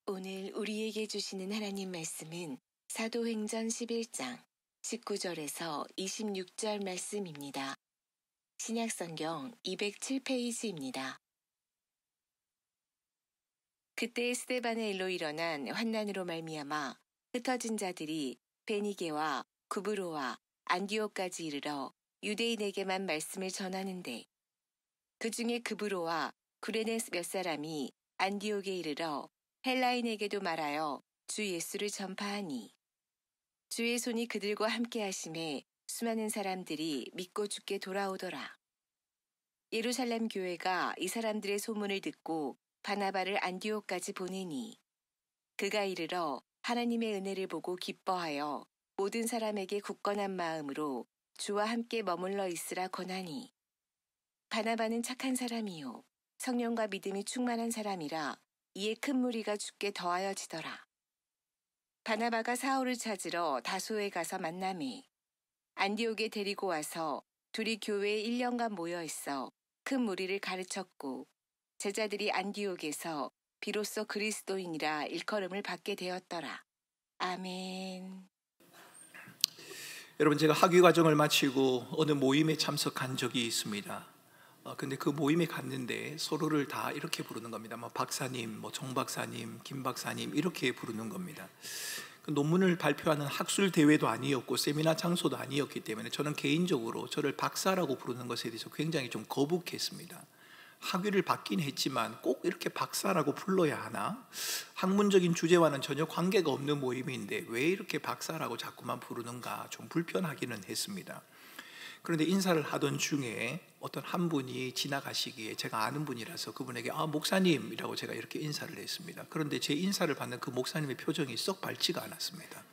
오늘 우리에게 주시는 하나님 말씀은 사도행전 11장 19절에서 26절 말씀입니다. 신약성경 207페이지입니다. 그때 스데반의 일로 일어난 환난으로 말미암아 흩어진 자들이 베니게와 구브로와 안디옥까지 이르러 유대인에게만 말씀을 전하는데, 그 중에 구브로와 구레네 몇 사람이 안디옥에 이르러 헬라인에게도 말하여 주 예수를 전파하니, 주의 손이 그들과 함께 하심에 수많은 사람들이 믿고 주께 돌아오더라. 예루살렘 교회가 이 사람들의 소문을 듣고 바나바를 안디옥까지 보내니, 그가 이르러 하나님의 은혜를 보고 기뻐하여 모든 사람에게 굳건한 마음으로 주와 함께 머물러 있으라 권하니, 바나바는 착한 사람이요 성령과 믿음이 충만한 사람이라 이에 큰 무리가 주께 더하여지더라. 바나바가 사울을 찾으러 다소에 가서 만나매 안디옥에 데리고 와서 둘이 교회에 1년간 모여 있어 큰 무리를 가르쳤고, 제자들이 안디옥에서 비로소 그리스도인이라 일컬음을 받게 되었더라. 아멘. 여러분, 제가 학위 과정을 마치고 어느 모임에 참석한 적이 있습니다. 근데 그 모임에 갔는데 서로를 다 이렇게 부르는 겁니다. 박사님, 정 박사님, 김 박사님 이렇게 부르는 겁니다. 그 논문을 발표하는 학술 대회도 아니었고 세미나 장소도 아니었기 때문에 저는 개인적으로 저를 박사라고 부르는 것에 대해서 굉장히 좀 거북했습니다. 학위를 받긴 했지만 꼭 이렇게 박사라고 불러야 하나? 학문적인 주제와는 전혀 관계가 없는 모임인데 왜 이렇게 박사라고 자꾸만 부르는가 좀 불편하기는 했습니다. 그런데 인사를 하던 중에 어떤 한 분이 지나가시기에 제가 아는 분이라서 그분에게 목사님이라고 제가 이렇게 인사를 했습니다. 그런데 제 인사를 받는 그 목사님의 표정이 썩 밝지가 않았습니다.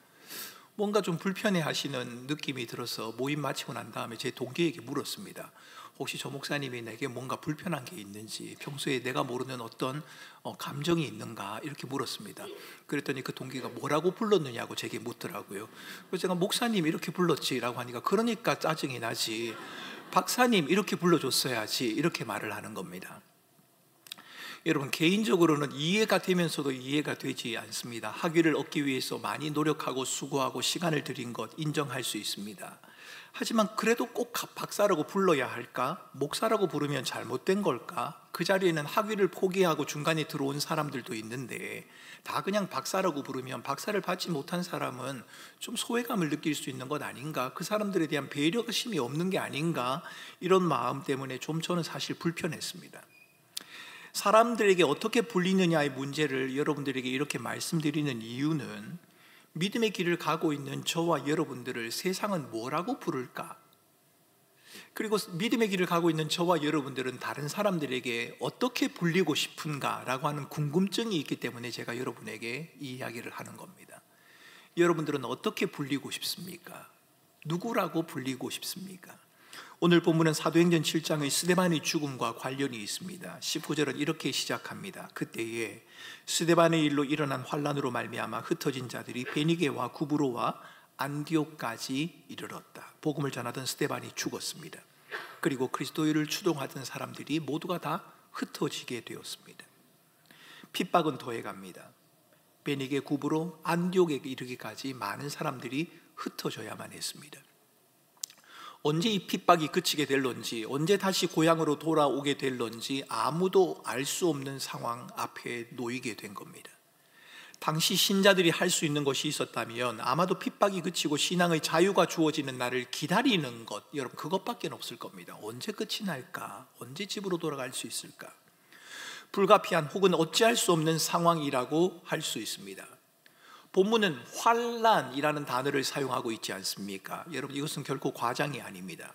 뭔가 좀 불편해 하시는 느낌이 들어서 모임 마치고 난 다음에 제 동기에게 물었습니다. 혹시 저 목사님이 내게 뭔가 불편한 게 있는지, 평소에 내가 모르는 어떤 감정이 있는가 이렇게 물었습니다. 그랬더니 그 동기가 뭐라고 불렀느냐고 제게 묻더라고요. 그래서 제가 목사님 이렇게 불렀지라고 하니까 그러니까 짜증이 나지, 박사님 이렇게 불러줬어야지 이렇게 말을 하는 겁니다. 여러분, 개인적으로는 이해가 되면서도 이해가 되지 않습니다. 학위를 얻기 위해서 많이 노력하고 수고하고 시간을 들인 것 인정할 수 있습니다. 하지만 그래도 꼭 박사라고 불러야 할까? 목사라고 부르면 잘못된 걸까? 그 자리에는 학위를 포기하고 중간에 들어온 사람들도 있는데 다 그냥 박사라고 부르면 박사를 받지 못한 사람은 좀 소외감을 느낄 수 있는 것 아닌가? 그 사람들에 대한 배려심이 없는 게 아닌가? 이런 마음 때문에 좀 저는 사실 불편했습니다. 사람들에게 어떻게 불리느냐의 문제를 여러분들에게 이렇게 말씀드리는 이유는, 믿음의 길을 가고 있는 저와 여러분들을 세상은 뭐라고 부를까? 그리고 믿음의 길을 가고 있는 저와 여러분들은 다른 사람들에게 어떻게 불리고 싶은가라고 하는 궁금증이 있기 때문에 제가 여러분에게 이 이야기를 하는 겁니다. 여러분들은 어떻게 불리고 싶습니까? 누구라고 불리고 싶습니까? 오늘 본문은 사도행전 7장의 스데반의 죽음과 관련이 있습니다. 19절은 이렇게 시작합니다. 그때에 스데반의 일로 일어난 환난으로 말미암아 흩어진 자들이 베니게와 구브로와 안디옥까지 이르렀다. 복음을 전하던 스데반이 죽었습니다. 그리고 그리스도를 추동하던 사람들이 모두가 다 흩어지게 되었습니다. 핍박은 더해갑니다. 베니게, 구브로, 안디옥에 이르기까지 많은 사람들이 흩어져야만 했습니다. 언제 이 핍박이 그치게 될런지, 언제 다시 고향으로 돌아오게 될런지 아무도 알 수 없는 상황 앞에 놓이게 된 겁니다. 당시 신자들이 할 수 있는 것이 있었다면 아마도 핍박이 그치고 신앙의 자유가 주어지는 날을 기다리는 것, 여러분 그것밖에 없을 겁니다. 언제 끝이 날까? 언제 집으로 돌아갈 수 있을까? 불가피한 혹은 어찌할 수 없는 상황이라고 할 수 있습니다. 본문은 환난이라는 단어를 사용하고 있지 않습니까? 여러분, 이것은 결코 과장이 아닙니다.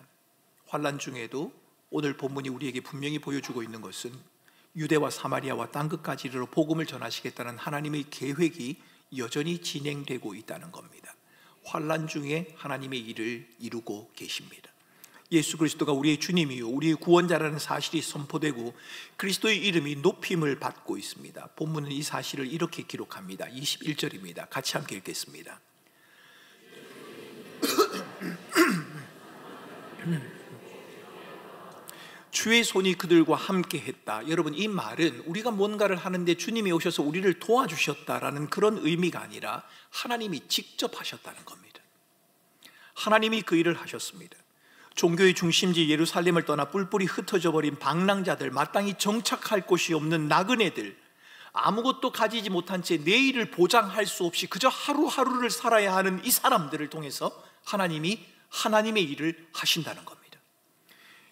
환난 중에도 오늘 본문이 우리에게 분명히 보여주고 있는 것은 유대와 사마리아와 땅끝까지 이르러 복음을 전하시겠다는 하나님의 계획이 여전히 진행되고 있다는 겁니다. 환난 중에 하나님의 일을 이루고 계십니다. 예수 그리스도가 우리의 주님이요 우리의 구원자라는 사실이 선포되고 그리스도의 이름이 높임을 받고 있습니다. 본문은 이 사실을 이렇게 기록합니다. 21절입니다. 같이 함께 읽겠습니다. 주의 손이 그들과 함께 했다. 여러분, 이 말은 우리가 뭔가를 하는데 주님이 오셔서 우리를 도와주셨다라는 그런 의미가 아니라 하나님이 직접 하셨다는 겁니다. 하나님이 그 일을 하셨습니다. 종교의 중심지 예루살렘을 떠나 뿔뿔이 흩어져 버린 방랑자들, 마땅히 정착할 곳이 없는 나그네들, 아무것도 가지지 못한 채 내일을 보장할 수 없이 그저 하루하루를 살아야 하는 이 사람들을 통해서 하나님이 하나님의 일을 하신다는 겁니다.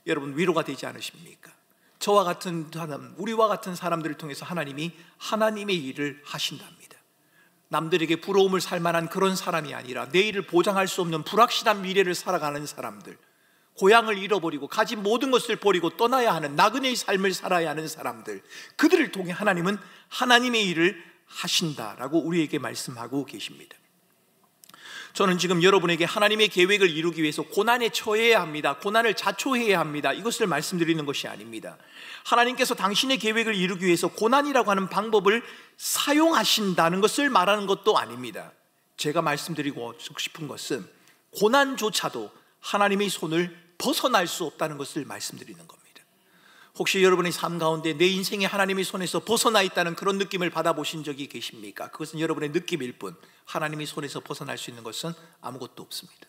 여러분, 위로가 되지 않으십니까? 저와 같은 사람, 우리와 같은 사람들을 통해서 하나님이 하나님의 일을 하신답니다. 남들에게 부러움을 살 만한 그런 사람이 아니라 내일을 보장할 수 없는 불확실한 미래를 살아가는 사람들, 고향을 잃어버리고 가진 모든 것을 버리고 떠나야 하는 나그네의 삶을 살아야 하는 사람들, 그들을 통해 하나님은 하나님의 일을 하신다라고 우리에게 말씀하고 계십니다. 저는 지금 여러분에게 하나님의 계획을 이루기 위해서 고난에 처해야 합니다, 고난을 자초해야 합니다, 이것을 말씀드리는 것이 아닙니다. 하나님께서 당신의 계획을 이루기 위해서 고난이라고 하는 방법을 사용하신다는 것을 말하는 것도 아닙니다. 제가 말씀드리고 싶은 것은 고난조차도 하나님의 손을 벗어날 수 없다는 것을 말씀드리는 겁니다. 혹시 여러분의 삶 가운데 내 인생이 하나님의 손에서 벗어나 있다는 그런 느낌을 받아보신 적이 계십니까? 그것은 여러분의 느낌일 뿐, 하나님의 손에서 벗어날 수 있는 것은 아무것도 없습니다.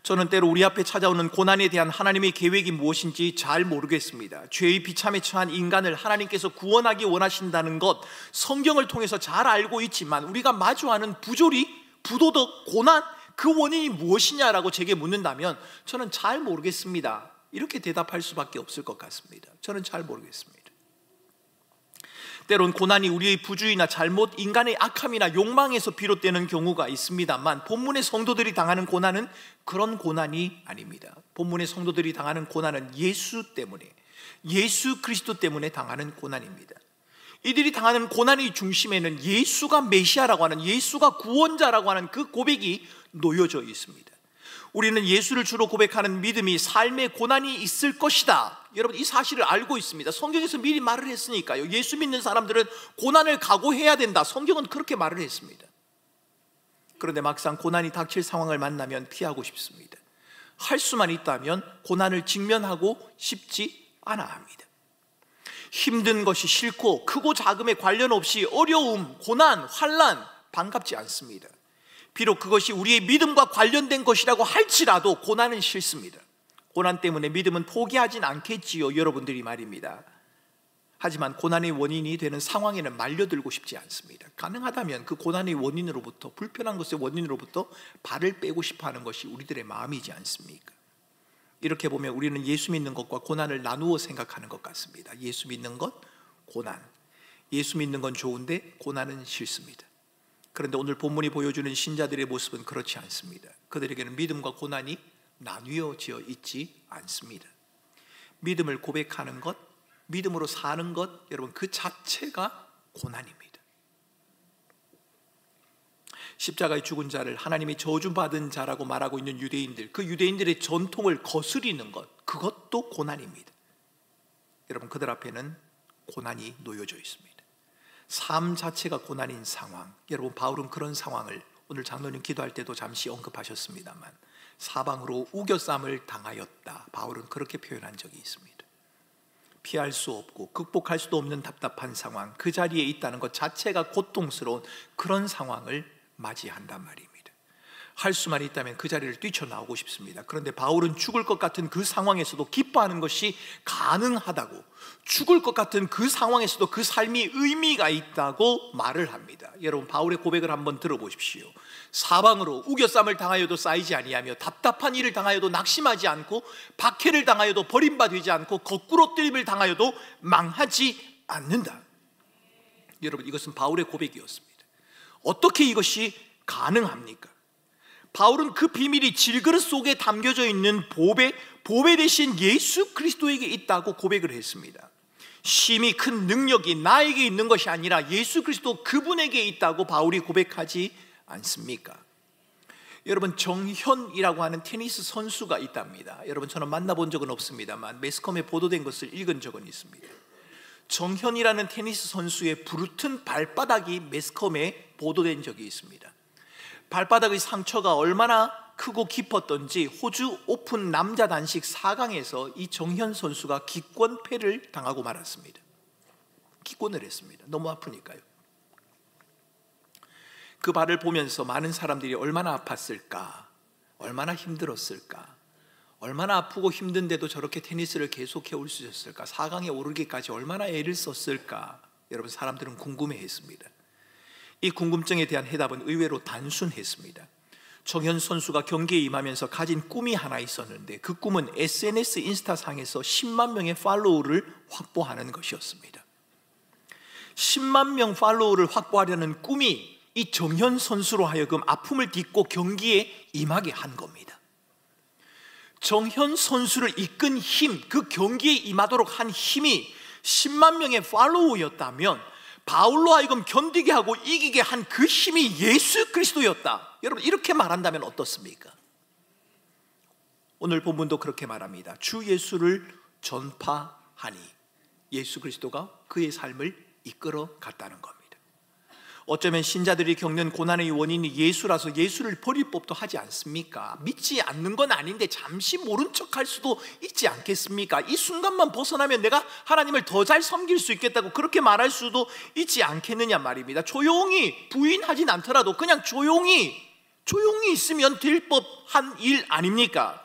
저는 때로 우리 앞에 찾아오는 고난에 대한 하나님의 계획이 무엇인지 잘 모르겠습니다. 죄의 비참에 처한 인간을 하나님께서 구원하기 원하신다는 것, 성경을 통해서 잘 알고 있지만 우리가 마주하는 부조리, 부도덕, 고난, 그 원인이 무엇이냐라고 제게 묻는다면 저는 잘 모르겠습니다, 이렇게 대답할 수밖에 없을 것 같습니다. 저는 잘 모르겠습니다. 때론 고난이 우리의 부주의나 잘못, 인간의 악함이나 욕망에서 비롯되는 경우가 있습니다만, 본문의 성도들이 당하는 고난은 그런 고난이 아닙니다. 본문의 성도들이 당하는 고난은 예수 때문에, 예수 그리스도 때문에 당하는 고난입니다. 이들이 당하는 고난의 중심에는 예수가 메시아라고 하는, 예수가 구원자라고 하는 그 고백이 놓여져 있습니다. 우리는 예수를 주로 고백하는 믿음이 삶의 고난이 있을 것이다, 여러분, 이 사실을 알고 있습니다. 성경에서 미리 말을 했으니까요. 예수 믿는 사람들은 고난을 각오해야 된다, 성경은 그렇게 말을 했습니다. 그런데 막상 고난이 닥칠 상황을 만나면 피하고 싶습니다. 할 수만 있다면 고난을 직면하고 싶지 않아 합니다. 힘든 것이 싫고 크고 작음에 관련 없이 어려움, 고난, 환난 반갑지 않습니다. 비록 그것이 우리의 믿음과 관련된 것이라고 할지라도 고난은 싫습니다. 고난 때문에 믿음은 포기하진 않겠지요, 여러분들이 말입니다. 하지만 고난의 원인이 되는 상황에는 말려들고 싶지 않습니다. 가능하다면 그 고난의 원인으로부터, 불편한 것의 원인으로부터 발을 빼고 싶어하는 것이 우리들의 마음이지 않습니까? 이렇게 보면 우리는 예수 믿는 것과 고난을 나누어 생각하는 것 같습니다. 예수 믿는 것, 고난. 예수 믿는 건 좋은데 고난은 싫습니다. 그런데 오늘 본문이 보여주는 신자들의 모습은 그렇지 않습니다. 그들에게는 믿음과 고난이 나뉘어져 있지 않습니다. 믿음을 고백하는 것, 믿음으로 사는 것, 여러분, 그 자체가 고난입니다. 십자가에 죽은 자를 하나님이 저주받은 자라고 말하고 있는 유대인들, 그 유대인들의 전통을 거스리는 것, 그것도 고난입니다. 여러분, 그들 앞에는 고난이 놓여져 있습니다. 삶 자체가 고난인 상황. 여러분, 바울은 그런 상황을 오늘 장로님 기도할 때도 잠시 언급하셨습니다만, 사방으로 우겨쌈을 당하였다, 바울은 그렇게 표현한 적이 있습니다. 피할 수 없고 극복할 수도 없는 답답한 상황, 그 자리에 있다는 것 자체가 고통스러운 그런 상황을 맞이한단 말입니다. 할 수만 있다면 그 자리를 뛰쳐나오고 싶습니다. 그런데 바울은 죽을 것 같은 그 상황에서도 기뻐하는 것이 가능하다고, 죽을 것 같은 그 상황에서도 그 삶이 의미가 있다고 말을 합니다. 여러분, 바울의 고백을 한번 들어보십시오. 사방으로 우겨쌈을 당하여도 쌓이지 아니하며, 답답한 일을 당하여도 낙심하지 않고, 박해를 당하여도 버림받지 않고, 거꾸로 뜨림을 당하여도 망하지 않는다. 여러분, 이것은 바울의 고백이었습니다. 어떻게 이것이 가능합니까? 바울은 그 비밀이 질그릇 속에 담겨져 있는 보배 대신 예수 그리스도에게 있다고 고백을 했습니다. 심히 큰 능력이 나에게 있는 것이 아니라 예수 그리스도 그분에게 있다고 바울이 고백하지 않습니까? 여러분, 정현이라고 하는 테니스 선수가 있답니다. 여러분, 저는 만나본 적은 없습니다만 매스컴에 보도된 것을 읽은 적은 있습니다. 정현이라는 테니스 선수의 부르튼 발바닥이 매스컴에 보도된 적이 있습니다. 발바닥의 상처가 얼마나 크고 깊었던지 호주 오픈 남자 단식 4강에서 이 정현 선수가 기권패를 당하고 말았습니다. 기권을 했습니다. 너무 아프니까요. 그 발을 보면서 많은 사람들이 얼마나 아팠을까, 얼마나 힘들었을까, 얼마나 아프고 힘든데도 저렇게 테니스를 계속해 올 수 있었을까, 4강에 오르기까지 얼마나 애를 썼을까, 여러분 사람들은 궁금해했습니다. 이 궁금증에 대한 해답은 의외로 단순했습니다. 정현 선수가 경기에 임하면서 가진 꿈이 하나 있었는데 그 꿈은 SNS 인스타상에서 10만 명의 팔로우를 확보하는 것이었습니다. 10만 명 팔로우를 확보하려는 꿈이 이 정현 선수로 하여금 아픔을 딛고 경기에 임하게 한 겁니다. 정현 선수를 이끈 힘, 그 경기에 임하도록 한 힘이 10만 명의 팔로우였다면 바울로 하여금 견디게 하고 이기게 한 그 힘이 예수 그리스도였다. 여러분 이렇게 말한다면 어떻습니까? 오늘 본문도 그렇게 말합니다. 주 예수를 전파하니 예수 그리스도가 그의 삶을 이끌어 갔다는 겁니다. 어쩌면 신자들이 겪는 고난의 원인이 예수라서 예수를 버릴 법도 하지 않습니까? 믿지 않는 건 아닌데 잠시 모른 척할 수도 있지 않겠습니까? 이 순간만 벗어나면 내가 하나님을 더 잘 섬길 수 있겠다고 그렇게 말할 수도 있지 않겠느냐 말입니다. 조용히 부인하진 않더라도 그냥 조용히 있으면 될 법한 일 아닙니까?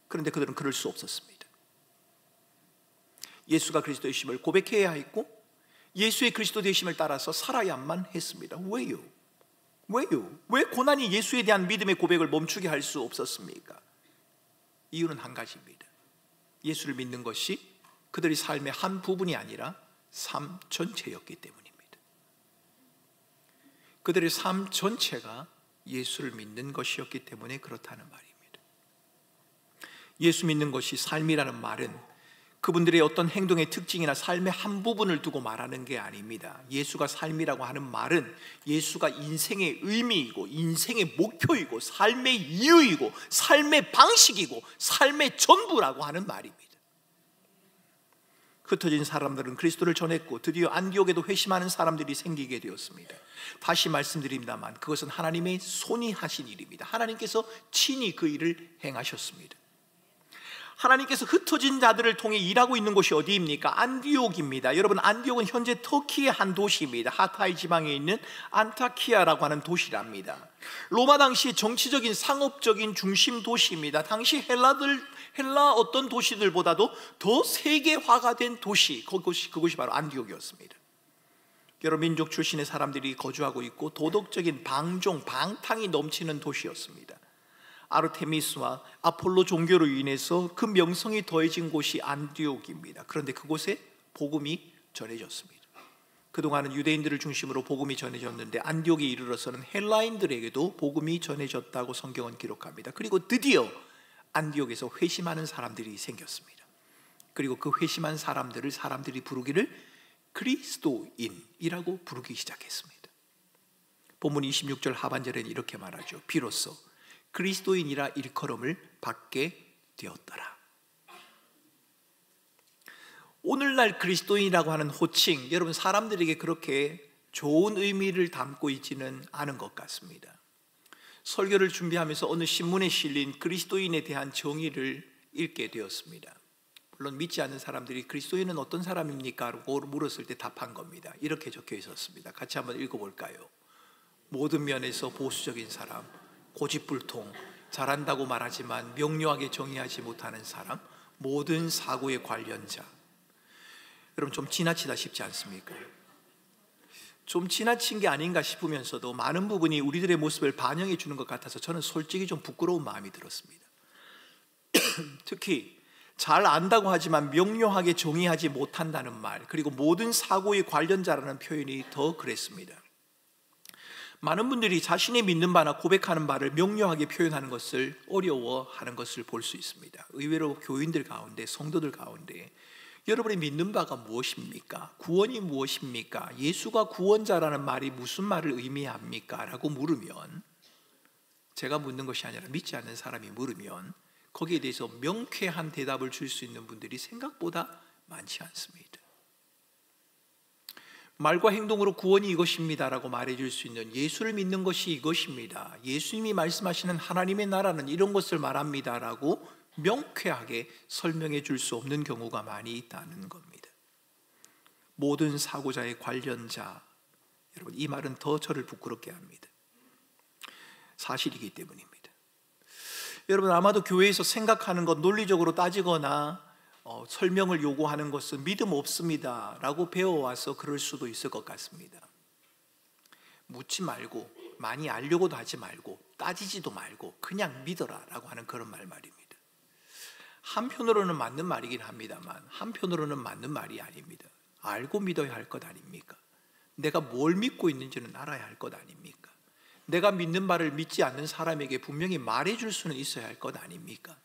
그런데 그들은 그럴 수 없었습니다. 예수가 그리스도의 심을 고백해야 했고 예수의 그리스도 되심을 따라서 살아야만 했습니다. 왜요? 왜 고난이 예수에 대한 믿음의 고백을 멈추게 할 수 없었습니까? 이유는 한 가지입니다. 예수를 믿는 것이 그들의 삶의 한 부분이 아니라 삶 전체였기 때문입니다. 그들의 삶 전체가 예수를 믿는 것이었기 때문에 그렇다는 말입니다. 예수 믿는 것이 삶이라는 말은 그분들의 어떤 행동의 특징이나 삶의 한 부분을 두고 말하는 게 아닙니다. 예수가 삶이라고 하는 말은 예수가 인생의 의미이고 인생의 목표이고 삶의 이유이고 삶의 방식이고 삶의 전부라고 하는 말입니다. 흩어진 사람들은 그리스도를 전했고 드디어 안디옥에도 회심하는 사람들이 생기게 되었습니다. 다시 말씀드립니다만 그것은 하나님의 손이 하신 일입니다. 하나님께서 친히 그 일을 행하셨습니다. 하나님께서 흩어진 자들을 통해 일하고 있는 곳이 어디입니까? 안디옥입니다. 여러분 안디옥은 현재 터키의 한 도시입니다. 하타이 지방에 있는 안타키아라고 하는 도시랍니다. 로마 당시 정치적인 상업적인 중심 도시입니다. 당시 헬라 어떤 도시들보다도 더 세계화가 된 도시, 그곳이 바로 안디옥이었습니다. 여러 민족 출신의 사람들이 거주하고 있고 도덕적인 방탕이 넘치는 도시였습니다. 아르테미스와 아폴로 종교로 인해서 그 명성이 더해진 곳이 안디옥입니다. 그런데 그곳에 복음이 전해졌습니다. 그동안은 유대인들을 중심으로 복음이 전해졌는데 안디옥에 이르러서는 헬라인들에게도 복음이 전해졌다고 성경은 기록합니다. 그리고 드디어 안디옥에서 회심하는 사람들이 생겼습니다. 그리고 그 회심한 사람들을 사람들이 부르기를 그리스도인이라고 부르기 시작했습니다. 본문 26절 하반절에는 이렇게 말하죠. 비로소 그리스도인이라 일컬음을 받게 되었더라. 오늘날 그리스도인이라고 하는 호칭, 여러분 사람들에게 그렇게 좋은 의미를 담고 있지는 않은 것 같습니다. 설교를 준비하면서 어느 신문에 실린 그리스도인에 대한 정의를 읽게 되었습니다. 물론 믿지 않는 사람들이 그리스도인은 어떤 사람입니까? 라고 물었을 때 답한 겁니다. 이렇게 적혀 있었습니다. 같이 한번 읽어볼까요? 모든 면에서 보수적인 사람, 고집불통, 잘한다고 말하지만 명료하게 정의하지 못하는 사람, 모든 사고의 관련자. 여러분 좀 지나치다 싶지 않습니까? 좀 지나친 게 아닌가 싶으면서도 많은 부분이 우리들의 모습을 반영해 주는 것 같아서 저는 솔직히 좀 부끄러운 마음이 들었습니다. 특히 잘 안다고 하지만 명료하게 정의하지 못한다는 말, 그리고 모든 사고의 관련자라는 표현이 더 그랬습니다. 많은 분들이 자신이 믿는 바나 고백하는 바를 명료하게 표현하는 것을 어려워하는 것을 볼 수 있습니다. 의외로 교인들 가운데, 성도들 가운데 여러분이 믿는 바가 무엇입니까? 구원이 무엇입니까? 예수가 구원자라는 말이 무슨 말을 의미합니까? 라고 물으면, 제가 묻는 것이 아니라 믿지 않는 사람이 물으면 거기에 대해서 명쾌한 대답을 줄 수 있는 분들이 생각보다 많지 않습니다. 말과 행동으로 구원이 이것입니다라고 말해줄 수 있는, 예수를 믿는 것이 이것입니다, 예수님이 말씀하시는 하나님의 나라는 이런 것을 말합니다라고 명쾌하게 설명해 줄 수 없는 경우가 많이 있다는 겁니다. 모든 사고자의 관련자, 여러분 이 말은 더 저를 부끄럽게 합니다. 사실이기 때문입니다. 여러분 아마도 교회에서 생각하는 것, 논리적으로 따지거나 설명을 요구하는 것은 믿음 없습니다 라고 배워와서 그럴 수도 있을 것 같습니다. 묻지 말고, 많이 알려고도 하지 말고, 따지지도 말고 그냥 믿어라 라고 하는 그런 말입니다. 한편으로는 맞는 말이긴 합니다만 한편으로는 맞는 말이 아닙니다. 알고 믿어야 할 것 아닙니까? 내가 뭘 믿고 있는지는 알아야 할 것 아닙니까? 내가 믿는 바를 믿지 않는 사람에게 분명히 말해줄 수는 있어야 할 것 아닙니까?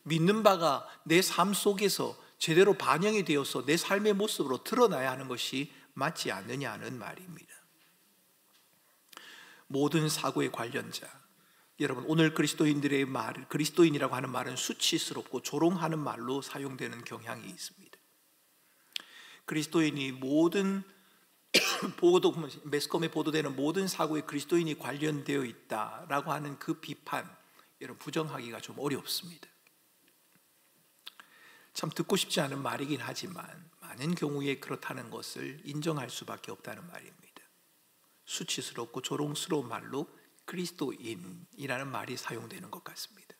믿는 바가 내 삶 속에서 제대로 반영이 되어서 내 삶의 모습으로 드러나야 하는 것이 맞지 않느냐는 말입니다. 모든 사고의 관련자, 여러분 오늘 그리스도인들의 말, 그리스도인이라고 하는 말은 수치스럽고 조롱하는 말로 사용되는 경향이 있습니다. 그리스도인이 모든 매스컴에 보도되는 모든 사고에 그리스도인이 관련되어 있다라고 하는 그 비판, 여러분 부정하기가 좀 어렵습니다. 참 듣고 싶지 않은 말이긴 하지만 많은 경우에 그렇다는 것을 인정할 수밖에 없다는 말입니다. 수치스럽고 조롱스러운 말로 그리스도인이라는 말이 사용되는 것 같습니다.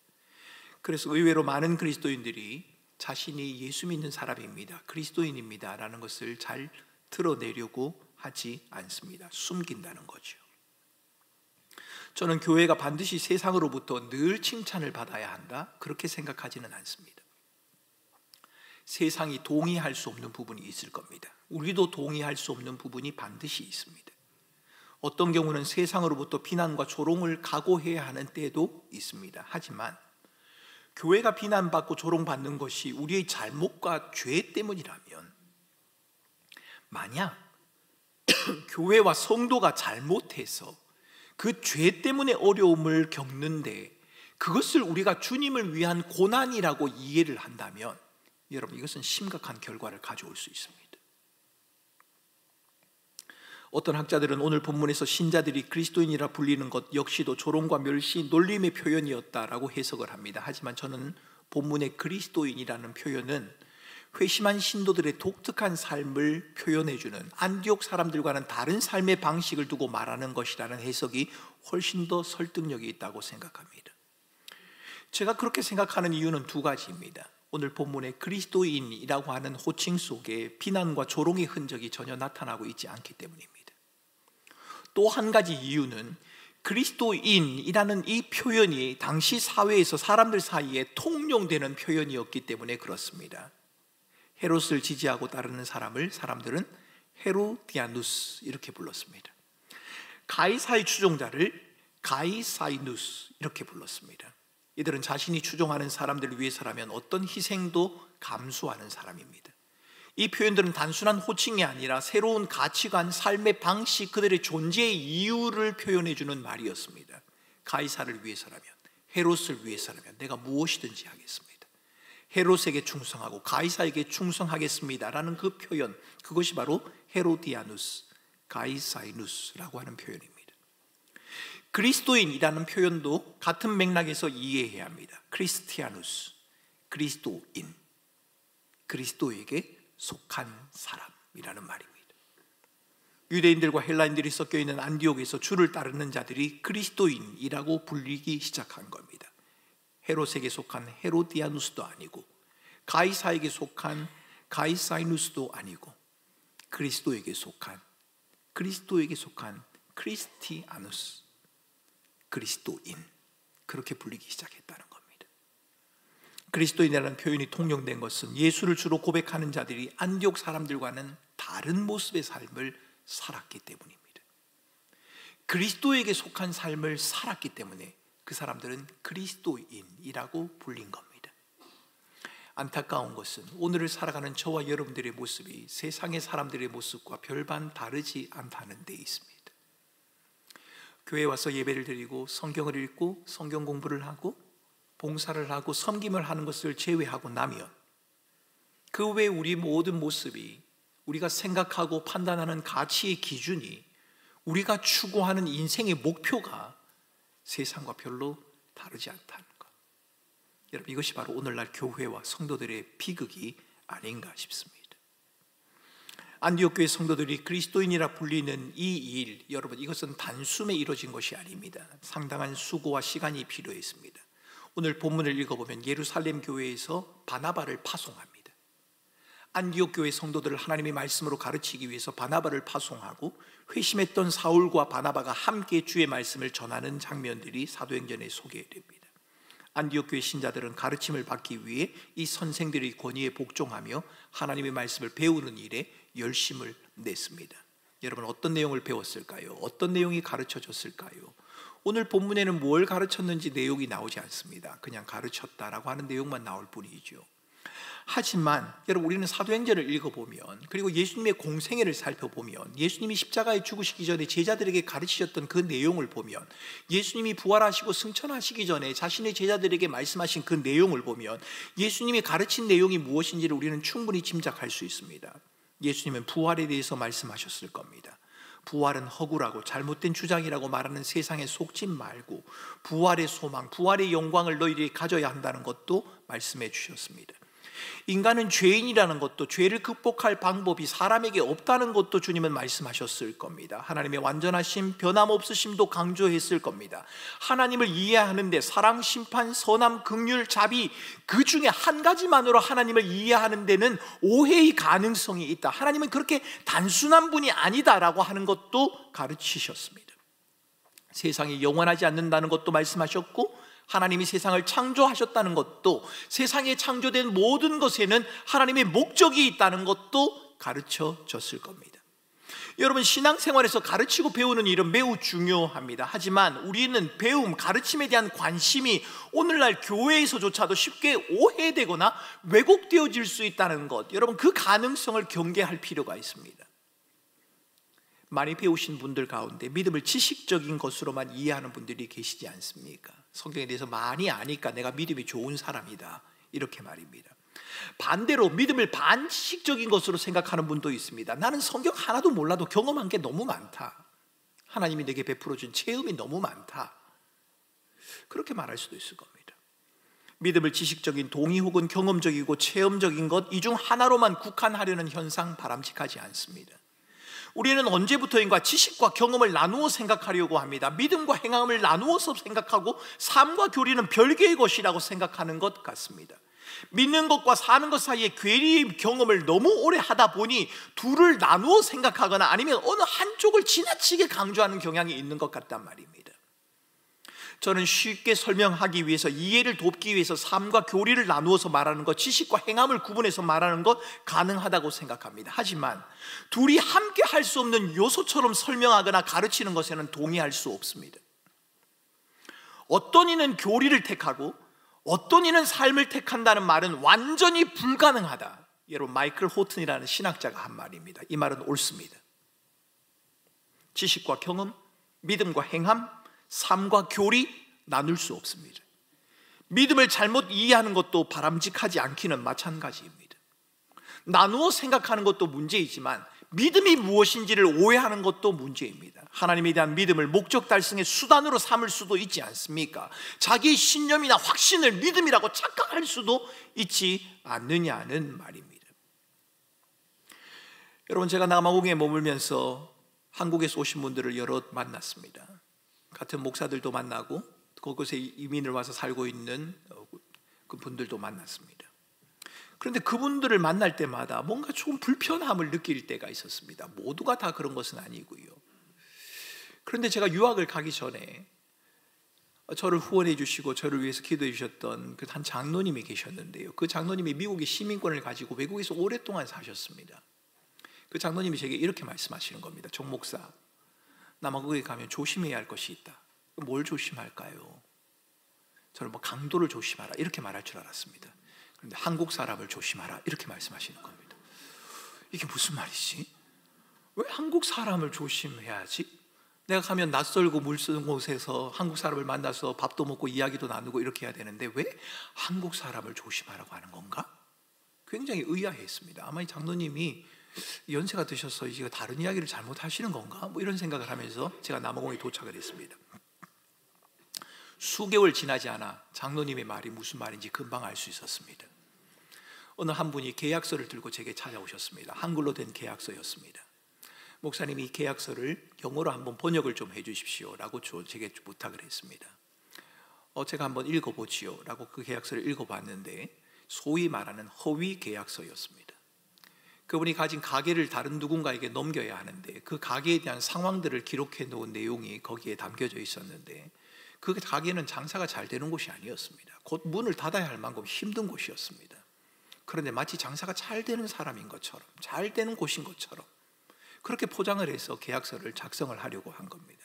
그래서 의외로 많은 그리스도인들이 자신이 예수 믿는 사람입니다, 그리스도인입니다 라는 것을 잘 드러내려고 하지 않습니다. 숨긴다는 거죠. 저는 교회가 반드시 세상으로부터 늘 칭찬을 받아야 한다, 그렇게 생각하지는 않습니다. 세상이 동의할 수 없는 부분이 있을 겁니다. 우리도 동의할 수 없는 부분이 반드시 있습니다. 어떤 경우는 세상으로부터 비난과 조롱을 각오해야 하는 때도 있습니다. 하지만 교회가 비난받고 조롱받는 것이 우리의 잘못과 죄 때문이라면, 만약 교회와 성도가 잘못해서 그 죄 때문에 어려움을 겪는데 그것을 우리가 주님을 위한 고난이라고 이해를 한다면, 여러분 이것은 심각한 결과를 가져올 수 있습니다. 어떤 학자들은 오늘 본문에서 신자들이 그리스도인이라 불리는 것 역시도 조롱과 멸시, 놀림의 표현이었다라고 해석을 합니다. 하지만 저는 본문의 그리스도인이라는 표현은 회심한 신도들의 독특한 삶을 표현해주는, 안디옥 사람들과는 다른 삶의 방식을 두고 말하는 것이라는 해석이 훨씬 더 설득력이 있다고 생각합니다. 제가 그렇게 생각하는 이유는 두 가지입니다. 오늘 본문의 그리스도인이라고 하는 호칭 속에 비난과 조롱의 흔적이 전혀 나타나고 있지 않기 때문입니다. 또 한 가지 이유는 그리스도인이라는 이 표현이 당시 사회에서 사람들 사이에 통용되는 표현이었기 때문에 그렇습니다. 헤롯을 지지하고 따르는 사람들은 헤로디아누스 이렇게 불렀습니다. 가이사의 추종자를 가이사이누스 이렇게 불렀습니다. 이들은 자신이 추종하는 사람들을 위해서라면 어떤 희생도 감수하는 사람입니다. 이 표현들은 단순한 호칭이 아니라 새로운 가치관, 삶의 방식, 그들의 존재의 이유를 표현해주는 말이었습니다. 가이사를 위해서라면, 헤롯을 위해서라면 내가 무엇이든지 하겠습니다. 헤롯에게 충성하고 가이사에게 충성하겠습니다라는 그 표현, 그것이 바로 헤로디아누스, 가이사이누스라고 하는 표현입니다. 그리스도인이라는 표현도 같은 맥락에서 이해해야 합니다. 크리스티아누스, 그리스도인, 그리스도에게 속한 사람이라는 말입니다. 유대인들과 헬라인들이 섞여 있는 안디옥에서 주를 따르는 자들이 그리스도인이라고 불리기 시작한 겁니다. 헤롯에게 속한 헤로디아누스도 아니고, 가이사에게 속한 가이사이누스도 아니고, 그리스도에게 속한 크리스티아누스, 그리스도인, 그렇게 불리기 시작했다는 겁니다. 그리스도인이라는 표현이 통용된 것은 예수를 주로 고백하는 자들이 안디옥 사람들과는 다른 모습의 삶을 살았기 때문입니다. 그리스도에게 속한 삶을 살았기 때문에 그 사람들은 그리스도인이라고 불린 겁니다. 안타까운 것은 오늘을 살아가는 저와 여러분들의 모습이 세상의 사람들의 모습과 별반 다르지 않다는 데 있습니다. 교회에 와서 예배를 드리고 성경을 읽고 성경 공부를 하고 봉사를 하고 섬김을 하는 것을 제외하고 나면 그 외 우리 모든 모습이 우리가 생각하고 판단하는 가치의 기준이, 우리가 추구하는 인생의 목표가 세상과 별로 다르지 않다는 것. 여러분, 이것이 바로 오늘날 교회와 성도들의 비극이 아닌가 싶습니다. 안디옥 교회 성도들이 그리스도인이라 불리는 이 일, 여러분, 이것은 단숨에 이루어진 것이 아닙니다. 상당한 수고와 시간이 필요했습니다. 오늘 본문을 읽어보면 예루살렘 교회에서 바나바를 파송합니다. 안디옥 교회 성도들을 하나님의 말씀으로 가르치기 위해서 바나바를 파송하고 회심했던 사울과 바나바가 함께 주의 말씀을 전하는 장면들이 사도행전에 소개됩니다. 안디옥 교회 신자들은 가르침을 받기 위해 이 선생들의 권위에 복종하며 하나님의 말씀을 배우는 일에 열심을 냈습니다. 여러분, 어떤 내용을 배웠을까요? 어떤 내용이 가르쳐졌을까요? 오늘 본문에는 뭘 가르쳤는지 내용이 나오지 않습니다. 그냥 가르쳤다라고 하는 내용만 나올 뿐이죠. 하지만 여러분, 우리는 사도행전을 읽어보면, 그리고 예수님의 공생애를 살펴보면, 예수님이 십자가에 죽으시기 전에 제자들에게 가르치셨던 그 내용을 보면, 예수님이 부활하시고 승천하시기 전에 자신의 제자들에게 말씀하신 그 내용을 보면 예수님이 가르친 내용이 무엇인지를 우리는 충분히 짐작할 수 있습니다. 예수님은 부활에 대해서 말씀하셨을 겁니다. 부활은 허구라고, 잘못된 주장이라고 말하는 세상에 속지 말고 부활의 소망, 부활의 영광을 너희들이 가져야 한다는 것도 말씀해 주셨습니다. 인간은 죄인이라는 것도, 죄를 극복할 방법이 사람에게 없다는 것도 주님은 말씀하셨을 겁니다. 하나님의 완전하심, 변함없으심도 강조했을 겁니다. 하나님을 이해하는데 사랑, 심판, 선함, 긍휼, 자비, 그 중에 한 가지만으로 하나님을 이해하는 데는 오해의 가능성이 있다. 하나님은 그렇게 단순한 분이 아니다라고 하는 것도 가르치셨습니다. 세상이 영원하지 않는다는 것도 말씀하셨고, 하나님이 세상을 창조하셨다는 것도, 세상에 창조된 모든 것에는 하나님의 목적이 있다는 것도 가르쳐졌을 겁니다. 여러분, 신앙생활에서 가르치고 배우는 일은 매우 중요합니다. 하지만 우리는 배움, 가르침에 대한 관심이 오늘날 교회에서조차도 쉽게 오해되거나 왜곡되어질 수 있다는 것, 여러분, 그 가능성을 경계할 필요가 있습니다. 많이 배우신 분들 가운데 믿음을 지식적인 것으로만 이해하는 분들이 계시지 않습니까? 성경에 대해서 많이 아니까 내가 믿음이 좋은 사람이다, 이렇게 말입니다. 반대로 믿음을 반지식적인 것으로 생각하는 분도 있습니다. 나는 성경 하나도 몰라도 경험한 게 너무 많다, 하나님이 내게 베풀어준 체험이 너무 많다, 그렇게 말할 수도 있을 겁니다. 믿음을 지식적인, 동의 혹은 경험적이고 체험적인 것, 이 중 하나로만 국한하려는 현상 바람직하지 않습니다. 우리는 언제부터인가 지식과 경험을 나누어 생각하려고 합니다. 믿음과 행함을 나누어서 생각하고 삶과 교리는 별개의 것이라고 생각하는 것 같습니다. 믿는 것과 사는 것 사이에 괴리의 경험을 너무 오래 하다 보니 둘을 나누어 생각하거나 아니면 어느 한쪽을 지나치게 강조하는 경향이 있는 것 같단 말입니다. 저는 쉽게 설명하기 위해서, 이해를 돕기 위해서 삶과 교리를 나누어서 말하는 것, 지식과 행함을 구분해서 말하는 것 가능하다고 생각합니다. 하지만 둘이 함께 할 수 없는 요소처럼 설명하거나 가르치는 것에는 동의할 수 없습니다. 어떤 이는 교리를 택하고 어떤 이는 삶을 택한다는 말은 완전히 불가능하다. 여러분, 마이클 호튼이라는 신학자가 한 말입니다. 이 말은 옳습니다. 지식과 경험, 믿음과 행함, 삶과 교리 나눌 수 없습니다. 믿음을 잘못 이해하는 것도 바람직하지 않기는 마찬가지입니다. 나누어 생각하는 것도 문제이지만 믿음이 무엇인지를 오해하는 것도 문제입니다. 하나님에 대한 믿음을 목적 달성의 수단으로 삼을 수도 있지 않습니까? 자기의 신념이나 확신을 믿음이라고 착각할 수도 있지 않느냐는 말입니다. 여러분, 제가 남아공에 머물면서 한국에서 오신 분들을 여럿 만났습니다. 같은 목사들도 만나고 그곳에 이민을 와서 살고 있는 그 분들도 만났습니다. 그런데 그분들을 만날 때마다 뭔가 좀 불편함을 느낄 때가 있었습니다. 모두가 다 그런 것은 아니고요. 그런데 제가 유학을 가기 전에 저를 후원해 주시고 저를 위해서 기도해 주셨던 그 한 장로님이 계셨는데요. 그 장로님이 미국의 시민권을 가지고 외국에서 오랫동안 사셨습니다. 그 장로님이 제게 이렇게 말씀하시는 겁니다. 정 목사, 남아공에 가면 조심해야 할 것이 있다. 뭘 조심할까요? 저는 강도를 조심하라 이렇게 말할 줄 알았습니다. 그런데 한국 사람을 조심하라 이렇게 말씀하시는 겁니다. 이게 무슨 말이지? 왜 한국 사람을 조심해야지? 내가 가면 낯설고 물쓰는 곳에서 한국 사람을 만나서 밥도 먹고 이야기도 나누고 이렇게 해야 되는데 왜 한국 사람을 조심하라고 하는 건가? 굉장히 의아했습니다. 아마 이 장로님이 연세가 드셔서 이제 다른 이야기를 잘못하시는 건가? 뭐 이런 생각을 하면서 제가 남아공에 도착을 했습니다. 수개월 지나지 않아 장로님의 말이 무슨 말인지 금방 알 수 있었습니다. 어느 한 분이 계약서를 들고 제게 찾아오셨습니다. 한글로 된 계약서였습니다. 목사님, 이 계약서를 영어로 한번 번역을 좀 해주십시오 라고 제게 부탁을 했습니다. 제가 한번 읽어보지요 라고 그 계약서를 읽어봤는데 소위 말하는 허위 계약서였습니다. 그분이 가진 가게를 다른 누군가에게 넘겨야 하는데 그 가게에 대한 상황들을 기록해 놓은 내용이 거기에 담겨져 있었는데 그 가게는 장사가 잘 되는 곳이 아니었습니다. 곧 문을 닫아야 할 만큼 힘든 곳이었습니다. 그런데 마치 장사가 잘 되는 사람인 것처럼, 잘 되는 곳인 것처럼 그렇게 포장을 해서 계약서를 작성을 하려고 한 겁니다.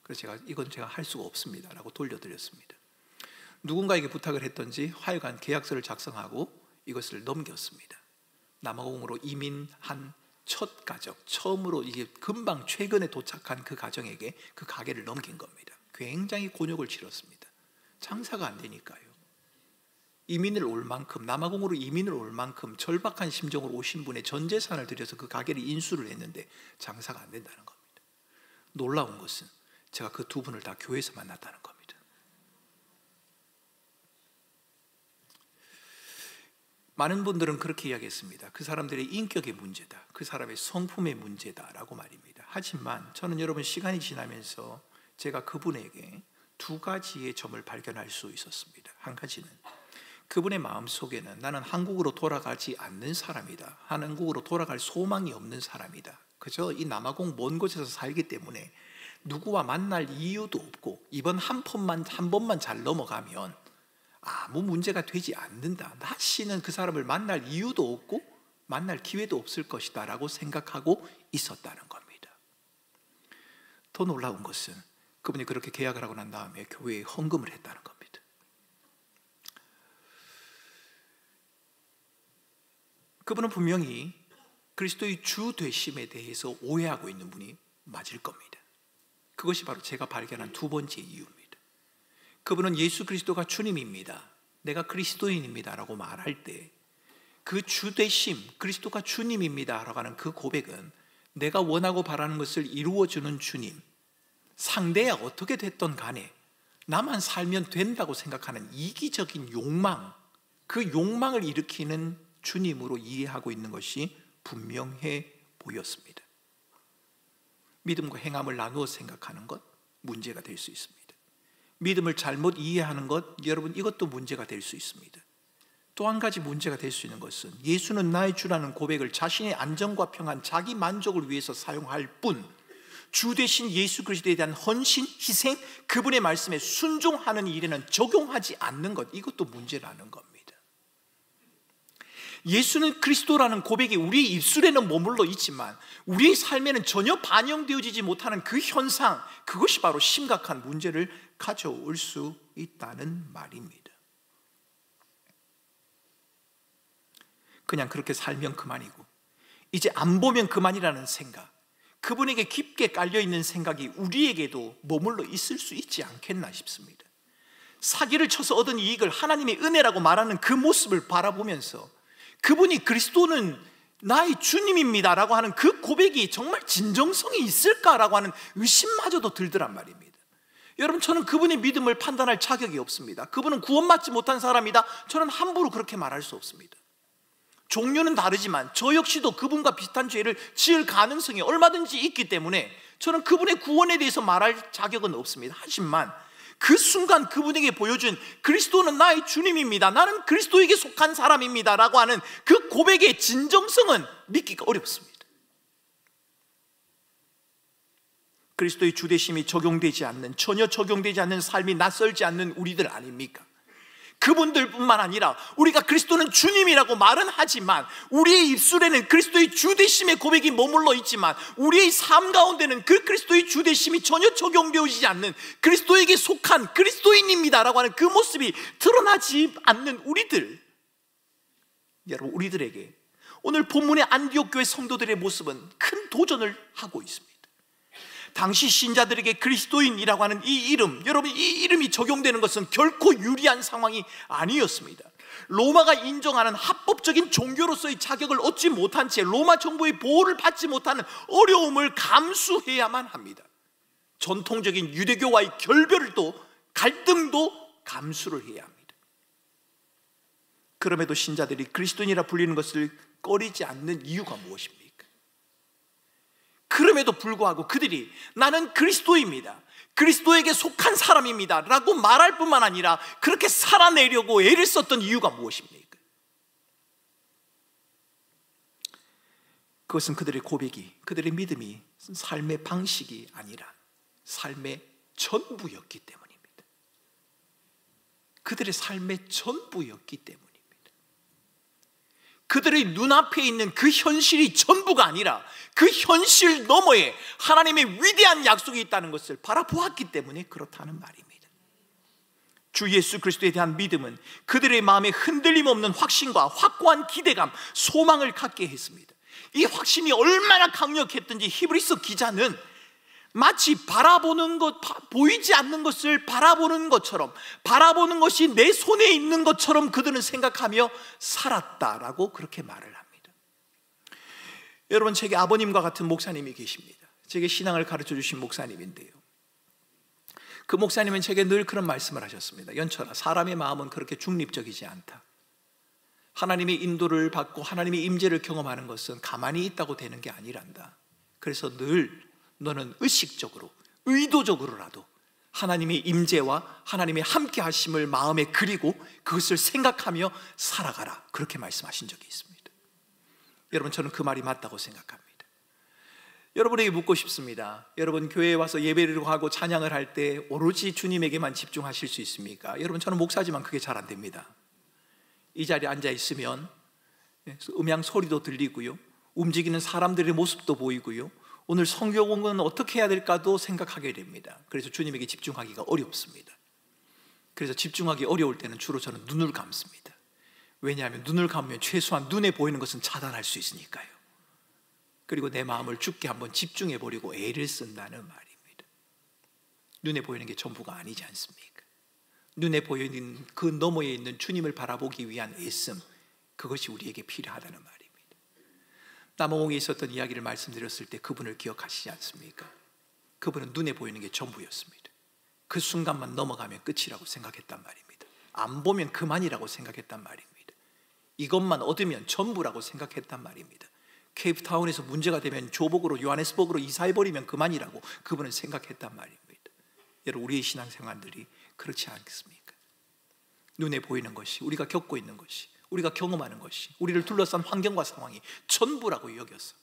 그래서 이건 제가 할 수가 없습니다 라고 돌려드렸습니다. 누군가에게 부탁을 했던지 하여간 계약서를 작성하고 이것을 넘겼습니다. 남아공으로 이민한 첫 가정, 처음으로 이게 금방 최근에 도착한 그 가정에게 그 가게를 넘긴 겁니다. 굉장히 곤욕을 치렀습니다. 장사가 안 되니까요. 이민을 올 만큼, 남아공으로 이민을 올 만큼 절박한 심정으로 오신 분의 전 재산을 들여서 그 가게를 인수를 했는데 장사가 안 된다는 겁니다. 놀라운 것은 제가 그 두 분을 다 교회에서 만났다는 겁니다. 많은 분들은 그렇게 이야기했습니다. 그 사람들의 인격의 문제다, 그 사람의 성품의 문제다라고 말입니다. 하지만 저는 여러분 시간이 지나면서 제가 그분에게 두 가지의 점을 발견할 수 있었습니다. 한 가지는 그분의 마음속에는 나는 한국으로 돌아가지 않는 사람이다, 한국으로 돌아갈 소망이 없는 사람이다, 그저 이 남아공 먼 곳에서 살기 때문에 누구와 만날 이유도 없고 이번 한 번만 잘 넘어가면 아무 문제가 되지 않는다, 다시는 그 사람을 만날 이유도 없고 만날 기회도 없을 것이다 라고 생각하고 있었다는 겁니다. 더 놀라운 것은 그분이 그렇게 계약을 하고 난 다음에 교회에 헌금을 했다는 겁니다. 그분은 분명히 그리스도의 주 되심에 대해서 오해하고 있는 분이 맞을 겁니다. 그것이 바로 제가 발견한 두 번째 이유입니다. 그분은 예수 그리스도가 주님입니다, 내가 그리스도인입니다 라고 말할 때 그 주 되심, 그리스도가 주님입니다 라고 하는 그 고백은 내가 원하고 바라는 것을 이루어주는 주님, 상대야 어떻게 됐던 간에 나만 살면 된다고 생각하는 이기적인 욕망, 그 욕망을 일으키는 주님으로 이해하고 있는 것이 분명해 보였습니다. 믿음과 행함을 나누어 생각하는 것, 문제가 될 수 있습니다. 믿음을 잘못 이해하는 것, 여러분 이것도 문제가 될 수 있습니다. 또 한 가지 문제가 될 수 있는 것은 예수는 나의 주라는 고백을 자신의 안정과 평안, 자기 만족을 위해서 사용할 뿐 주 대신 예수 그리스도에 대한 헌신, 희생, 그분의 말씀에 순종하는 일에는 적용하지 않는 것, 이것도 문제라는 겁니다. 예수는 그리스도라는 고백이 우리의 입술에는 머물러 있지만 우리의 삶에는 전혀 반영되어지지 못하는 그 현상, 그것이 바로 심각한 문제를 가져올 수 있다는 말입니다. 그냥 그렇게 살면 그만이고 이제 안 보면 그만이라는 생각, 그분에게 깊게 깔려있는 생각이 우리에게도 머물러 있을 수 있지 않겠나 싶습니다. 사기를 쳐서 얻은 이익을 하나님의 은혜라고 말하는 그 모습을 바라보면서 그분이 그리스도는 나의 주님입니다 라고 하는 그 고백이 정말 진정성이 있을까라고 하는 의심마저도 들더란 말입니다. 여러분, 저는 그분의 믿음을 판단할 자격이 없습니다. 그분은 구원받지 못한 사람이다, 저는 함부로 그렇게 말할 수 없습니다. 종류는 다르지만 저 역시도 그분과 비슷한 죄를 지을 가능성이 얼마든지 있기 때문에 저는 그분의 구원에 대해서 말할 자격은 없습니다. 하지만 그 순간 그분에게 보여준 그리스도는 나의 주님입니다, 나는 그리스도에게 속한 사람입니다 라고 하는 그 고백의 진정성은 믿기가 어렵습니다. 그리스도의 주되심이 적용되지 않는, 전혀 적용되지 않는 삶이 낯설지 않는 우리들 아닙니까? 그분들뿐만 아니라 우리가 그리스도는 주님이라고 말은 하지만 우리의 입술에는 그리스도의 주되심의 고백이 머물러 있지만 우리의 삶 가운데는 그 그리스도의 주되심이 전혀 적용되어지지 않는, 그리스도에게 속한 그리스도인입니다 라고 하는 그 모습이 드러나지 않는 우리들, 여러분, 우리들에게 오늘 본문의 안디옥 교회 성도들의 모습은 큰 도전을 하고 있습니다. 당시 신자들에게 그리스도인이라고 하는 이 이름, 여러분 이 이름이 적용되는 것은 결코 유리한 상황이 아니었습니다. 로마가 인정하는 합법적인 종교로서의 자격을 얻지 못한 채 로마 정부의 보호를 받지 못하는 어려움을 감수해야만 합니다. 전통적인 유대교와의 결별도 갈등도 감수를 해야 합니다. 그럼에도 신자들이 그리스도인이라 불리는 것을 꺼리지 않는 이유가 무엇입니까? 그럼에도 불구하고 그들이 나는 그리스도입니다, 그리스도에게 속한 사람입니다 라고 말할 뿐만 아니라 그렇게 살아내려고 애를 썼던 이유가 무엇입니까? 그것은 그들의 고백이, 그들의 믿음이 삶의 방식이 아니라 삶의 전부였기 때문입니다. 그들의 삶의 전부였기 때문입니다. 그들의 눈앞에 있는 그 현실이 전부가 아니라 그 현실 너머에 하나님의 위대한 약속이 있다는 것을 바라보았기 때문에 그렇다는 말입니다. 주 예수 그리스도에 대한 믿음은 그들의 마음에 흔들림 없는 확신과 확고한 기대감, 소망을 갖게 했습니다. 이 확신이 얼마나 강력했든지 히브리서 기자는 마치 바라보는 것, 보이지 않는 것을 바라보는 것처럼, 바라보는 것이 내 손에 있는 것처럼 그들은 생각하며 살았다라고 그렇게 말을 합니다. 여러분, 제게 아버님과 같은 목사님이 계십니다. 제게 신앙을 가르쳐 주신 목사님인데요, 그 목사님은 제게 늘 그런 말씀을 하셨습니다. 연철아, 사람의 마음은 그렇게 중립적이지 않다. 하나님의 인도를 받고 하나님의 임재를 경험하는 것은 가만히 있다고 되는 게 아니란다. 그래서 늘 너는 의식적으로, 의도적으로라도 하나님의 임재와 하나님의 함께 하심을 마음에 그리고 그것을 생각하며 살아가라, 그렇게 말씀하신 적이 있습니다. 여러분, 저는 그 말이 맞다고 생각합니다. 여러분에게 묻고 싶습니다. 여러분, 교회에 와서 예배를 하고 찬양을 할 때 오로지 주님에게만 집중하실 수 있습니까? 여러분, 저는 목사지만 그게 잘 안 됩니다. 이 자리에 앉아 있으면 음향 소리도 들리고요, 움직이는 사람들의 모습도 보이고요, 오늘 성경은 어떻게 해야 될까도 생각하게 됩니다. 그래서 주님에게 집중하기가 어렵습니다. 그래서 집중하기 어려울 때는 주로 저는 눈을 감습니다. 왜냐하면 눈을 감으면 최소한 눈에 보이는 것은 차단할 수 있으니까요. 그리고 내 마음을 주께 한번 집중해 보려고 애를 쓴다는 말입니다. 눈에 보이는 게 전부가 아니지 않습니까? 눈에 보이는 그 너머에 있는 주님을 바라보기 위한 애씀, 그것이 우리에게 필요하다는 말입니다. 남아공에 있었던 이야기를 말씀드렸을 때 그분을 기억하시지 않습니까? 그분은 눈에 보이는 게 전부였습니다. 그 순간만 넘어가면 끝이라고 생각했단 말입니다. 안 보면 그만이라고 생각했단 말입니다. 이것만 얻으면 전부라고 생각했단 말입니다. 케이프타운에서 문제가 되면 조복으로 요하네스버그로 이사해버리면 그만이라고 그분은 생각했단 말입니다. 여러분, 우리의 신앙생활들이 그렇지 않겠습니까? 눈에 보이는 것이, 우리가 겪고 있는 것이, 우리가 경험하는 것이, 우리를 둘러싼 환경과 상황이 전부라고 여겨서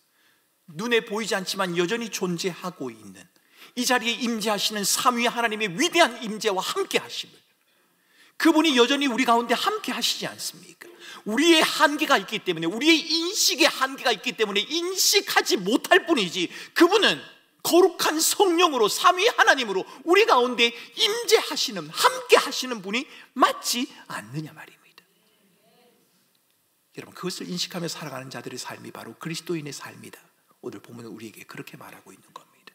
눈에 보이지 않지만 여전히 존재하고 있는 이 자리에 임재하시는 삼위 하나님의 위대한 임재와 함께 하심을, 그분이 여전히 우리 가운데 함께 하시지 않습니까? 우리의 한계가 있기 때문에, 우리의 인식의 한계가 있기 때문에 인식하지 못할 뿐이지, 그분은 거룩한 성령으로 삼위 하나님으로 우리 가운데 임재하시는, 함께 하시는 분이 맞지 않느냐 말입니다. 여러분, 그것을 인식하며 살아가는 자들의 삶이 바로 그리스도인의 삶이다. 오늘 본문은 우리에게 그렇게 말하고 있는 겁니다.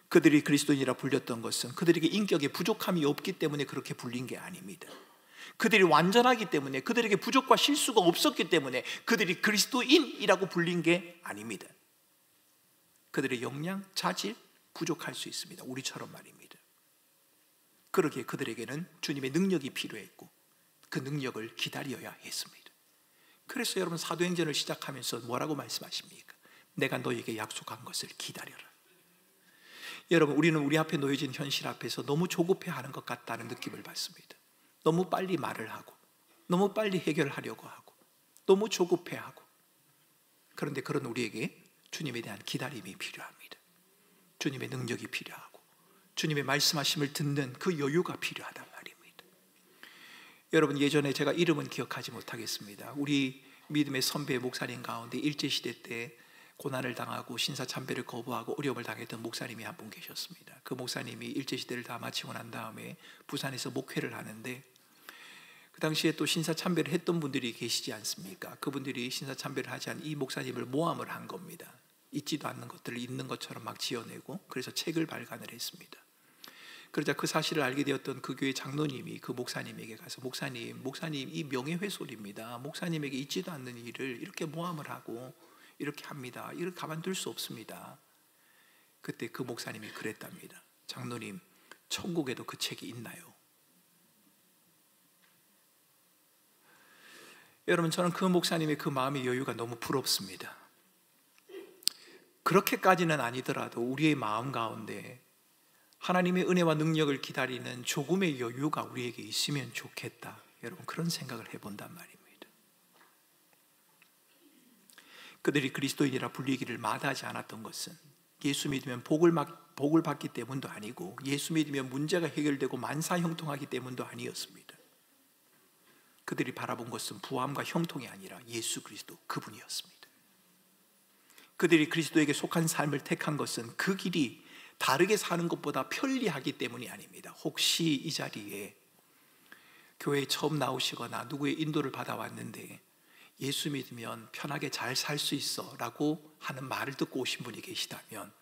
그들이 그리스도인이라 불렸던 것은 그들에게 인격에 부족함이 없기 때문에 그렇게 불린 게 아닙니다. 그들이 완전하기 때문에, 그들에게 부족과 실수가 없었기 때문에 그들이 그리스도인이라고 불린 게 아닙니다. 그들의 역량, 자질 부족할 수 있습니다. 우리처럼 말입니다. 그러기에 그들에게는 주님의 능력이 필요했고 그 능력을 기다려야 했습니다. 그래서 여러분, 사도행전을 시작하면서 뭐라고 말씀하십니까? 내가 너에게 약속한 것을 기다려라. 여러분, 우리는 우리 앞에 놓여진 현실 앞에서 너무 조급해하는 것 같다는 느낌을 받습니다. 너무 빨리 말을 하고, 너무 빨리 해결하려고 하고, 너무 조급해하고. 그런데 그런 우리에게 주님에 대한 기다림이 필요합니다. 주님의 능력이 필요하고 주님의 말씀하심을 듣는 그 여유가 필요하단 말입니다. 여러분, 예전에 제가 이름은 기억하지 못하겠습니다. 우리 믿음의 선배 목사님 가운데 일제시대 때 고난을 당하고 신사참배를 거부하고 어려움을 당했던 목사님이 한 분 계셨습니다. 그 목사님이 일제시대를 다 마치고 난 다음에 부산에서 목회를 하는데, 그 당시에 또 신사참배를 했던 분들이 계시지 않습니까? 그분들이 신사참배를 하지 않은 이 목사님을 모함을 한 겁니다. 있지도 않는 것들을 있는 것처럼 막 지어내고, 그래서 책을 발간을 했습니다. 그러자 그 사실을 알게 되었던 그 교회 장로님이 그 목사님에게 가서 목사님 이 명예훼손입니다. 목사님에게 있지도 않는 일을 이렇게 모함을 하고 이렇게 합니다. 이렇게 가만둘 수 없습니다. 그때 그 목사님이 그랬답니다. 장로님, 천국에도 그 책이 있나요? 여러분, 저는 그 목사님의 그 마음의 여유가 너무 부럽습니다. 그렇게까지는 아니더라도 우리의 마음 가운데 하나님의 은혜와 능력을 기다리는 조금의 여유가 우리에게 있으면 좋겠다. 여러분, 그런 생각을 해본단 말입니다. 그들이 그리스도인이라 불리기를 마다하지 않았던 것은 예수 믿으면 복을 받기 때문도 아니고 예수 믿으면 문제가 해결되고 만사형통하기 때문도 아니었습니다. 그들이 바라본 것은 부함과 형통이 아니라 예수 그리스도 그분이었습니다. 그들이 그리스도에게 속한 삶을 택한 것은 그 길이 다르게 사는 것보다 편리하기 때문이 아닙니다. 혹시 이 자리에 교회에 처음 나오시거나 누구의 인도를 받아왔는데 예수 믿으면 편하게 잘 살 수 있어 라고 하는 말을 듣고 오신 분이 계시다면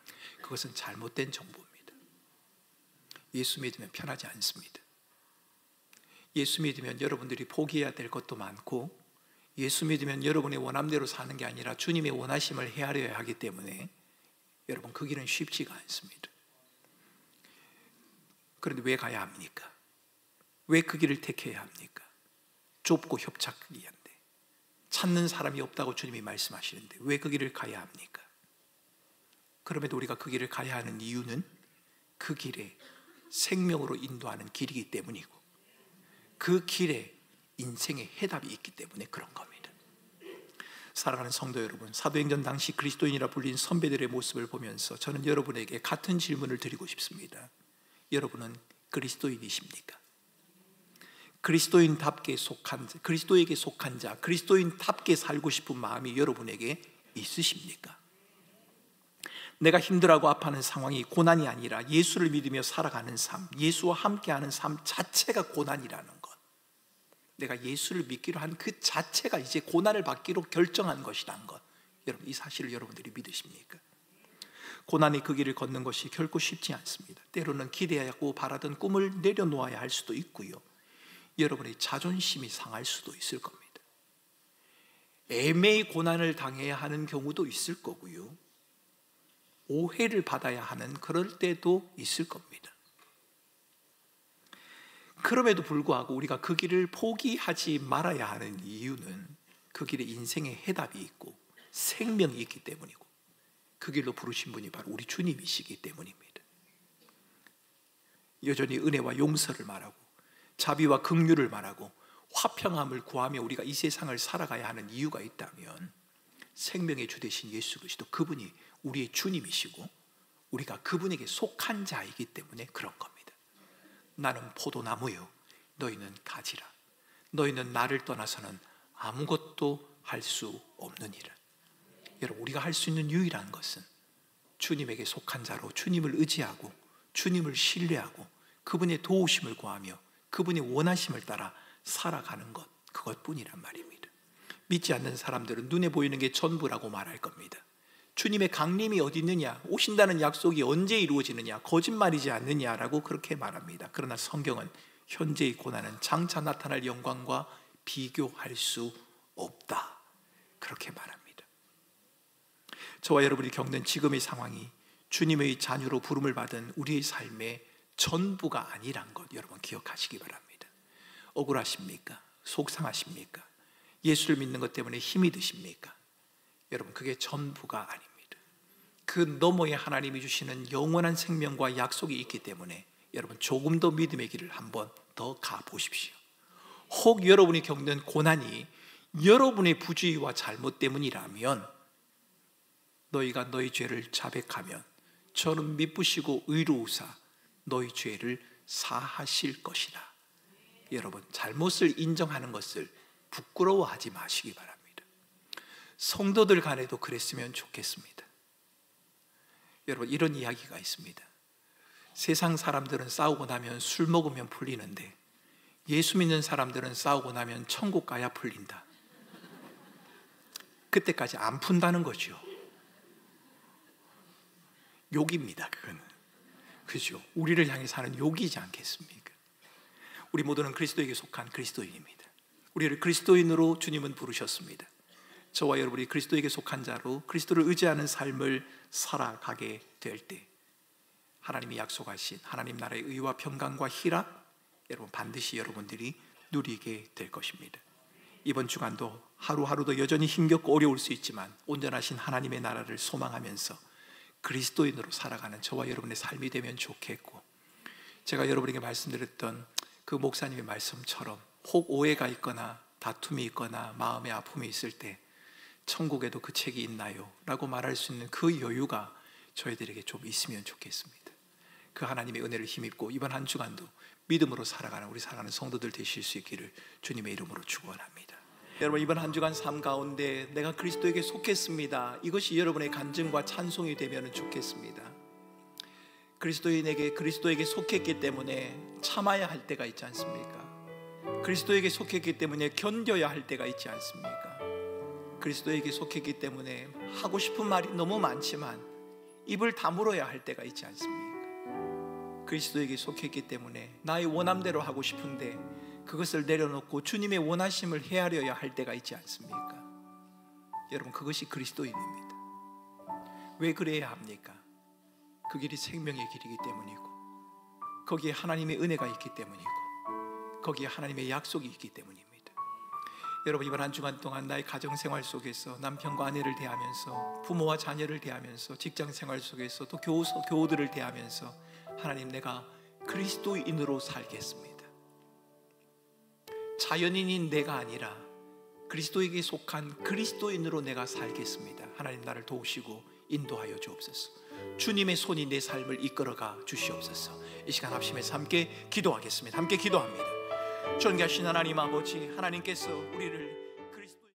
그것은 잘못된 정보입니다. 예수 믿으면 편하지 않습니다. 예수 믿으면 여러분들이 포기해야 될 것도 많고 예수 믿으면 여러분의 원함대로 사는 게 아니라 주님의 원하심을 헤아려야 하기 때문에 여러분, 그 길은 쉽지가 않습니다. 그런데 왜 가야 합니까? 왜 그 길을 택해야 합니까? 좁고 협착하기 한데 찾는 사람이 없다고 주님이 말씀하시는데 왜 그 길을 가야 합니까? 그럼에도 우리가 그 길을 가야 하는 이유는 그 길에 생명으로 인도하는 길이기 때문이고 그 길에 인생의 해답이 있기 때문에 그런 겁니다. 사랑하는 성도 여러분, 사도행전 당시 그리스도인이라 불린 선배들의 모습을 보면서 저는 여러분에게 같은 질문을 드리고 싶습니다. 여러분은 그리스도인이십니까? 그리스도인답게 속한 자, 그리스도에게 속한 자, 그리스도인답게 살고 싶은 마음이 여러분에게 있으십니까? 내가 힘들어하고 아파하는 상황이 고난이 아니라 예수를 믿으며 살아가는 삶, 예수와 함께하는 삶 자체가 고난이라는 것, 내가 예수를 믿기로 한 그 자체가 이제 고난을 받기로 결정한 것이라는 것, 여러분, 이 사실을 여러분들이 믿으십니까? 고난의 그 길을 걷는 것이 결코 쉽지 않습니다. 때로는 기대하고 바라던 꿈을 내려놓아야 할 수도 있고요, 여러분의 자존심이 상할 수도 있을 겁니다. 애매히 고난을 당해야 하는 경우도 있을 거고요, 오해를 받아야 하는 그럴 때도 있을 겁니다. 그럼에도 불구하고 우리가 그 길을 포기하지 말아야 하는 이유는 그 길에 인생의 해답이 있고 생명이 있기 때문이고 그 길로 부르신 분이 바로 우리 주님이시기 때문입니다. 여전히 은혜와 용서를 말하고 자비와 긍휼을 말하고 화평함을 구하며 우리가 이 세상을 살아가야 하는 이유가 있다면 생명의 주 되신 예수 그리스도, 그분이 우리의 주님이시고 우리가 그분에게 속한 자이기 때문에 그런 겁니다. 나는 포도나무요 너희는 가지라. 너희는 나를 떠나서는 아무것도 할 수 없느니라. 여러분, 우리가 할 수 있는 유일한 것은 주님에게 속한 자로 주님을 의지하고 주님을 신뢰하고 그분의 도우심을 구하며 그분의 원하심을 따라 살아가는 것, 그것뿐이란 말입니다. 믿지 않는 사람들은 눈에 보이는 게 전부라고 말할 겁니다. 주님의 강림이 어디 있느냐, 오신다는 약속이 언제 이루어지느냐, 거짓말이지 않느냐라고 그렇게 말합니다. 그러나 성경은 현재의 고난은 장차 나타날 영광과 비교할 수 없다, 그렇게 말합니다. 저와 여러분이 겪는 지금의 상황이 주님의 자녀로 부름을 받은 우리의 삶의 전부가 아니란 것 여러분 기억하시기 바랍니다. 억울하십니까? 속상하십니까? 예수를 믿는 것 때문에 힘이 드십니까? 여러분, 그게 전부가 아닙니다. 그 너머에 하나님이 주시는 영원한 생명과 약속이 있기 때문에 여러분 조금 더 믿음의 길을 한번 더 가보십시오. 혹 여러분이 겪는 고난이 여러분의 부주의와 잘못 때문이라면 너희가 너희 죄를 자백하면 저는 미쁘시고 의로우사 너희 죄를 사하실 것이라. 여러분, 잘못을 인정하는 것을 부끄러워하지 마시기 바랍니다. 성도들 간에도 그랬으면 좋겠습니다. 여러분, 이런 이야기가 있습니다. 세상 사람들은 싸우고 나면 술 먹으면 풀리는데 예수 믿는 사람들은 싸우고 나면 천국 가야 풀린다. 그때까지 안 푼다는 거죠. 욕입니다. 그거는. 그죠? 우리를 향해 사는 욕이지 않겠습니까? 우리 모두는 그리스도에게 속한 그리스도인입니다. 우리를 그리스도인으로 주님은 부르셨습니다. 저와 여러분이 그리스도에게 속한 자로 그리스도를 의지하는 삶을 살아가게 될 때 하나님이 약속하신 하나님 나라의 의와 평강과 희락, 여러분 반드시 여러분들이 누리게 될 것입니다. 이번 주간도 하루하루도 여전히 힘겹고 어려울 수 있지만 온전하신 하나님의 나라를 소망하면서 그리스도인으로 살아가는 저와 여러분의 삶이 되면 좋겠고, 제가 여러분에게 말씀드렸던 그 목사님의 말씀처럼 혹 오해가 있거나 다툼이 있거나 마음의 아픔이 있을 때 천국에도 그 책이 있나요? 라고 말할 수 있는 그 여유가 저희들에게 좀 있으면 좋겠습니다. 그 하나님의 은혜를 힘입고 이번 한 주간도 믿음으로 살아가는 우리 사랑하는 성도들 되실 수 있기를 주님의 이름으로 축원합니다. 여러분, 이번 한 주간 삶 가운데 내가 그리스도에게 속했습니다, 이것이 여러분의 간증과 찬송이 되면 좋겠습니다. 그리스도에게 속했기 때문에 참아야 할 때가 있지 않습니까? 그리스도에게 속했기 때문에 견뎌야 할 때가 있지 않습니까? 그리스도에게 속했기 때문에 하고 싶은 말이 너무 많지만 입을 다물어야 할 때가 있지 않습니까? 그리스도에게 속했기 때문에 나의 원함대로 하고 싶은데 그것을 내려놓고 주님의 원하심을 헤아려야 할 때가 있지 않습니까? 여러분, 그것이 그리스도인입니다. 왜 그래야 합니까? 그 길이 생명의 길이기 때문이고, 거기에 하나님의 은혜가 있기 때문이고, 거기에 하나님의 약속이 있기 때문입니다. 여러분, 이번 한 주간 동안 나의 가정생활 속에서 남편과 아내를 대하면서, 부모와 자녀를 대하면서, 직장생활 속에서 또 교우들을 대하면서 하나님, 내가 그리스도인으로 살겠습니다. 자연인인 내가 아니라 그리스도에게 속한 그리스도인으로 내가 살겠습니다. 하나님, 나를 도우시고 인도하여 주옵소서. 주님의 손이 내 삶을 이끌어가 주시옵소서. 이 시간 합심해서 함께 기도하겠습니다. 함께 기도합니다. 존귀하신 하나님 아버지, 하나님께서 우리를